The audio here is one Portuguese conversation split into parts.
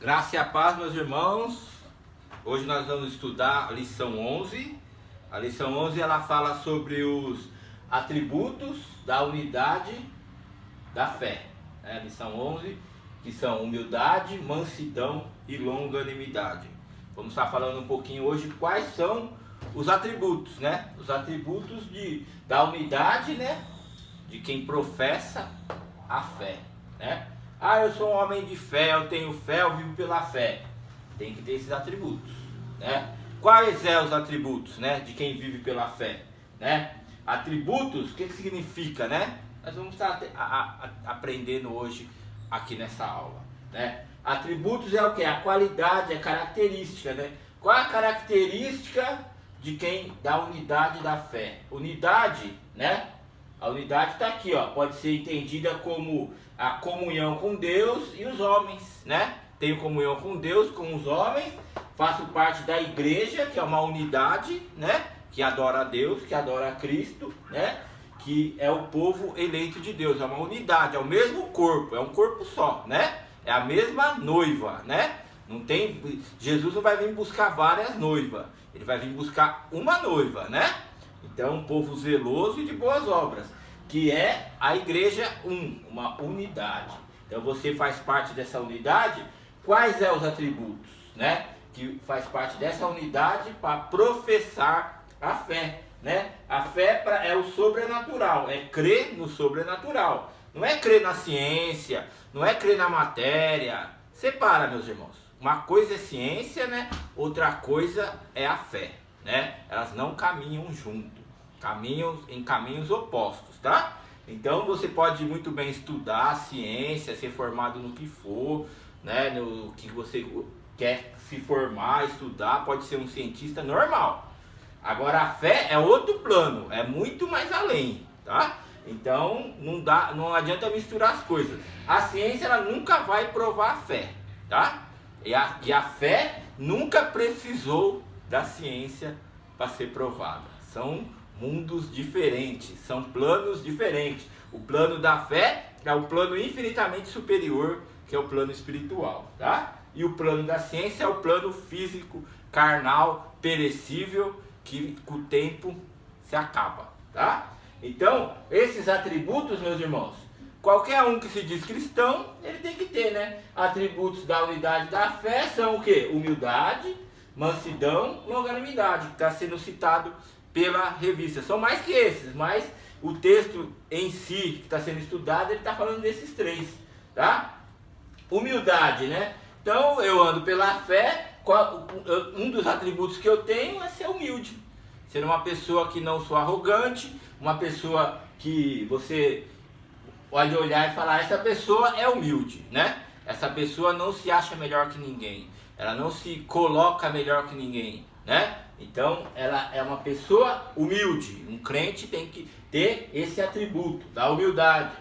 Graça e a paz, meus irmãos. Hoje nós vamos estudar a lição 11. A lição 11 ela fala sobre os atributos da unidade da fé. A lição 11, que são humildade, mansidão e longanimidade. Vamos estar falando um pouquinho hoje quais são os atributos, né? Os atributos da unidade, né? De quem professa a fé, né? Ah, eu sou um homem de fé, eu tenho fé, eu vivo pela fé. Tem que ter esses atributos, né? Quais são os atributos, né, de quem vive pela fé, né? Atributos, o que significa, né? Nós vamos estar aprendendo hoje aqui nessa aula, né? Atributos é o que? A qualidade, a característica, né? Qual a característica de quem da unidade da fé? Unidade, né? A unidade está aqui, ó. Pode ser entendida como a comunhão com Deus e os homens, né? Tenho comunhão com Deus, com os homens, faço parte da igreja, que é uma unidade, né? Que adora a Deus, que adora a Cristo, né? Que é o povo eleito de Deus, é uma unidade, é o mesmo corpo, é um corpo só, né? É a mesma noiva, né? Não tem, Jesus não vai vir buscar várias noivas, ele vai vir buscar uma noiva, né? Então, um povo zeloso e de boas obras, que é a igreja uma unidade. Então, você faz parte dessa unidade. Quais são os atributos, né? Que faz parte dessa unidade para professar a fé, né? A fé é o sobrenatural, é crer no sobrenatural. Não é crer na ciência, não é crer na matéria. Separa, meus irmãos. Uma coisa é ciência, né? Outra coisa é a fé, né? Elas não caminham junto, caminham em caminhos opostos, tá? Então você pode muito bem estudar a ciência, ser formado no que for, né? No que você quer se formar, estudar, pode ser um cientista normal. Agora a fé é outro plano, é muito mais além, tá? Então não adianta misturar as coisas. A ciência ela nunca vai provar a fé, tá? E a fé nunca precisou da ciência para ser provada. São mundos diferentes, são planos diferentes. O plano da fé é um plano infinitamente superior, que é o plano espiritual, tá? E o plano da ciência é o plano físico, carnal, perecível, que com o tempo se acaba, tá? Então, esses atributos, meus irmãos, qualquer um que se diz cristão, ele tem que ter, né? Atributos da unidade da fé são o quê? Humildade, mansidão, longanimidade, que está sendo citado pela revista. São mais que esses, mas o texto em si, que está sendo estudado, ele está falando desses três, tá? Humildade, né? Então, eu ando pela fé, um dos atributos que eu tenho é ser humilde. Ser uma pessoa que não sou arrogante, uma pessoa que você pode olhar e falar, essa pessoa é humilde, né? Essa pessoa não se acha melhor que ninguém, ela não se coloca melhor que ninguém, né? Então, ela é uma pessoa humilde. Um crente tem que ter esse atributo da humildade,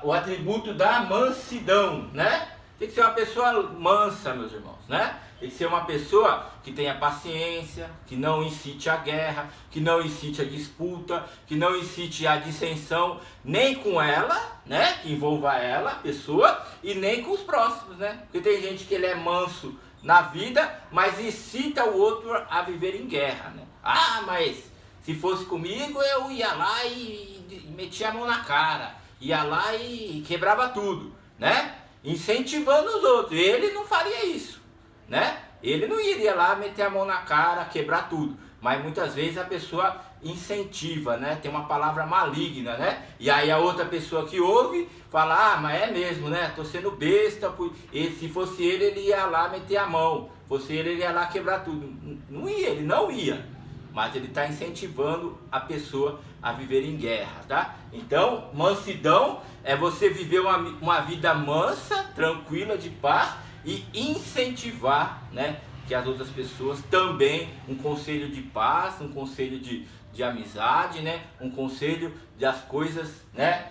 o atributo da mansidão, né? Tem que ser uma pessoa mansa, meus irmãos, né? Tem que ser uma pessoa que tenha paciência, que não incite a guerra, que não incite a disputa, que não incite a dissensão, nem com ela, né? Que envolva ela, a pessoa, e nem com os próximos, né? Porque tem gente que ele é manso na vida, mas incita o outro a viver em guerra, né? Ah, mas se fosse comigo eu ia lá e metia a mão na cara, ia lá e quebrava tudo, né? Incentivando os outros. Ele não faria isso, né? Ele não iria lá meter a mão na cara, quebrar tudo. Mas muitas vezes a pessoa incentiva, né? Tem uma palavra maligna, né? E aí a outra pessoa que ouve fala, ah, mas é mesmo, né? Tô sendo besta. E se fosse ele ia lá meter a mão. Se fosse ele ia lá quebrar tudo. Não ia, ele não ia. Mas ele está incentivando a pessoa a viver em guerra, tá? Então, mansidão é você viver uma vida mansa, tranquila, de paz e incentivar, né, que as outras pessoas também, um conselho de paz, um conselho de amizade, né, um conselho das coisas, né,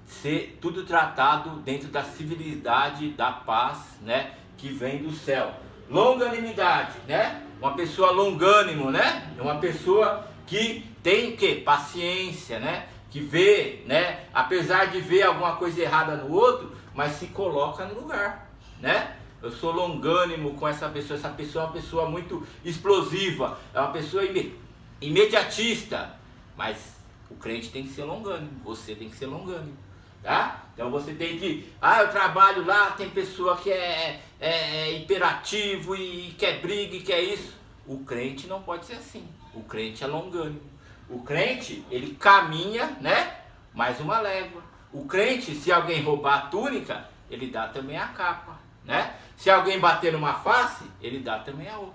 ser tudo tratado dentro da civilidade, da paz, né, que vem do céu. Longanimidade, né? Uma pessoa longânimo, né? É uma pessoa que tem o quê? Paciência, né? Que vê, né? Apesar de ver alguma coisa errada no outro, mas se coloca no lugar, né? eu sou longânimo com essa pessoa é uma pessoa muito explosiva, é uma pessoa imediatista. Mas o crente tem que ser longânimo, você tem que ser longânimo, tá? Então você tem que, eu trabalho lá, tem pessoa que é imperativo e quer briga e quer isso. O crente não pode ser assim, o crente é longânimo. O crente, ele caminha, né, mais uma légua. O crente, se alguém roubar a túnica, ele dá também a capa, né? Se alguém bater numa face, ele dá também a outra,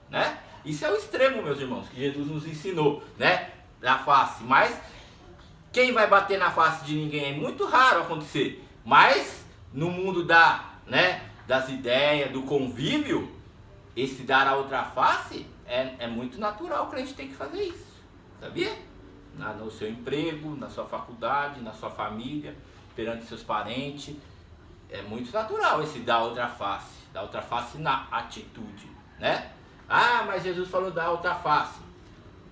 né? Isso é o extremo, meus irmãos, que Jesus nos ensinou, né? Na face. Mas quem vai bater na face de ninguém é muito raro acontecer. Mas no mundo das ideias, do convívio, esse dar a outra face é muito natural. O crente tem que fazer isso, sabia? No seu emprego, na sua faculdade, na sua família, perante seus parentes. É muito natural esse dar outra face na atitude, né? Mas Jesus falou dar outra face.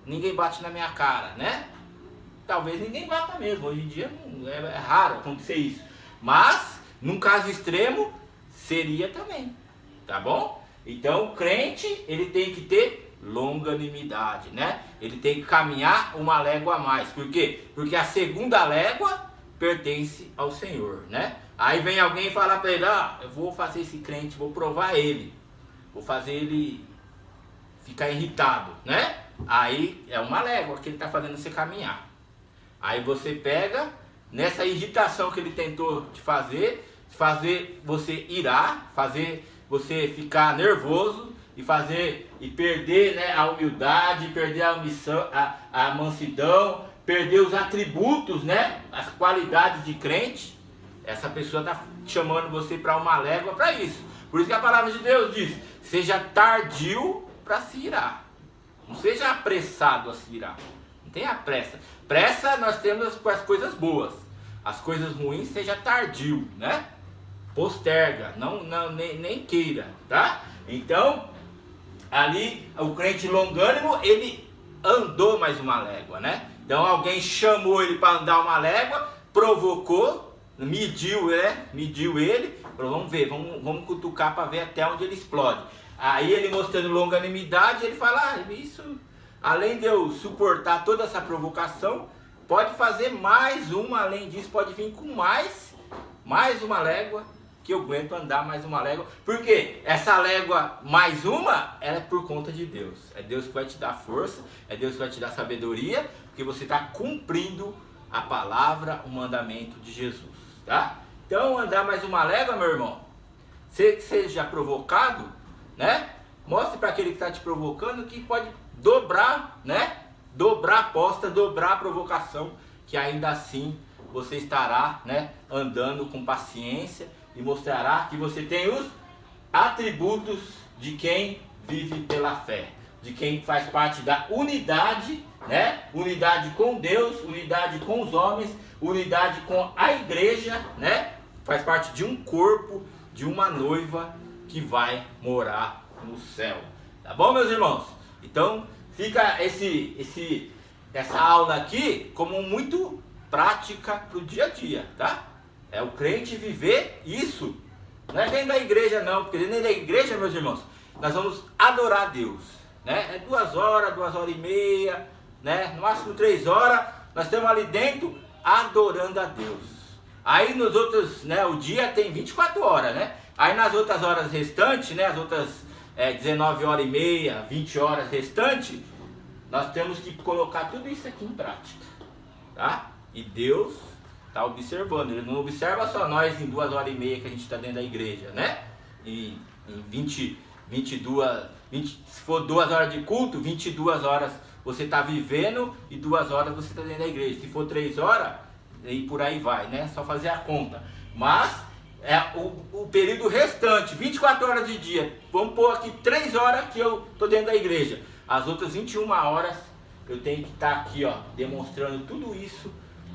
Ninguém bate na minha cara, né? Talvez ninguém bata mesmo. Hoje em dia é raro acontecer isso. Mas, num caso extremo, seria também, tá bom? Então, o crente, ele tem que ter longanimidade, né? Ele tem que caminhar uma légua a mais. Por quê? Porque a segunda légua pertence ao Senhor, né? Aí vem alguém e fala para ele, eu vou fazer esse crente, vou provar ele, vou fazer ele ficar irritado, né? Aí é uma légua que ele está fazendo você caminhar. Aí você pega, nessa irritação que ele tentou te fazer você irar, fazer você ficar nervoso e perder, né, a humildade, perder a mansidão, perder os atributos, né, as qualidades de crente. Essa pessoa está chamando você para uma légua para isso. Por isso que a palavra de Deus diz, seja tardio para se irar. Não seja apressado a se irar. Não tenha pressa. Pressa nós temos com as coisas boas. As coisas ruins seja tardio, né? Posterga, nem queira, tá? Então, ali o crente longânimo, ele andou mais uma légua, né? Então alguém chamou ele para andar uma légua, provocou, mediu ele, falou, vamos ver, vamos cutucar para ver até onde ele explode. Aí ele mostrando longanimidade, ele fala, isso, além de eu suportar toda essa provocação, pode fazer mais uma, além disso, pode vir com mais uma légua, que eu aguento andar mais uma légua. Por quê? Essa légua mais uma, ela é por conta de Deus. É Deus que vai te dar força, é Deus que vai te dar sabedoria, porque você está cumprindo a palavra, o mandamento de Jesus, tá? Então, andar mais uma légua, meu irmão, seja provocado, né? Mostre para aquele que está te provocando que pode dobrar, né? Dobrar a aposta, dobrar a provocação, que ainda assim você estará, né, andando com paciência e mostrará que você tem os atributos de quem vive pela fé, de quem faz parte da unidade, né? Unidade com Deus, unidade com os homens, unidade com a igreja, né? Faz parte de um corpo, de uma noiva que vai morar no céu. Tá bom, meus irmãos? Então, fica essa aula aqui como muito prática para o dia a dia, tá? É o crente viver isso. Não é dentro da igreja não, porque dentro da igreja, meus irmãos, nós vamos adorar a Deus, né? É 2 horas, 2 horas e meia, né? No máximo 3 horas, nós estamos ali dentro adorando a Deus. Aí nos outros, né, o dia tem 24 horas, né? Aí nas outras horas restantes, né, as outras 19 horas e meia, 20 horas restantes, nós temos que colocar tudo isso aqui em prática, tá? E Deus está observando, Ele não observa só nós em 2 horas e meia que a gente está dentro da igreja, né? E em se for 2 horas de culto, 22 horas você está vivendo e 2 horas você está dentro da igreja. Se for 3 horas, e por aí vai, né? Só fazer a conta. Mas o período restante, 24 horas de dia, vamos pôr aqui 3 horas que eu estou dentro da igreja. As outras 21 horas eu tenho que estar aqui, ó, demonstrando tudo isso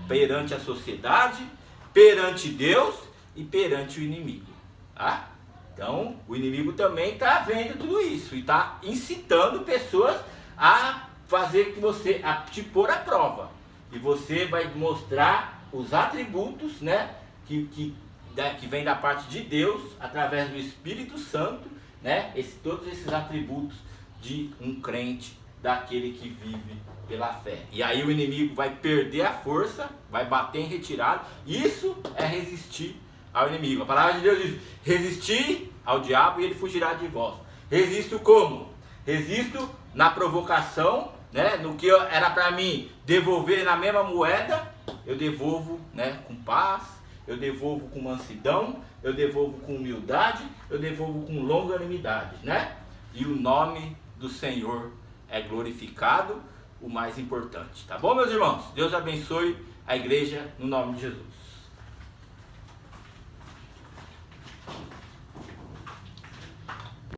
perante a sociedade, perante Deus e perante o inimigo, tá? Então, o inimigo também está vendo tudo isso e está incitando pessoas a fazer que você, a te pôr à prova. E você vai mostrar os atributos, né, que que vem da parte de Deus, através do Espírito Santo, né? Todos esses atributos de um crente, daquele que vive pela fé. E aí o inimigo vai perder a força, vai bater em retirada. Isso é resistir ao inimigo. A palavra de Deus diz: resistir ao diabo e ele fugirá de vós. Resisto como? Resisto na provocação, né? No que era para mim devolver na mesma moeda, eu devolvo, né, com paz, eu devolvo com mansidão, eu devolvo com humildade, eu devolvo com longanimidade, né? E o nome do Senhor é glorificado, o mais importante. Tá bom, meus irmãos? Deus abençoe a igreja no nome de Jesus.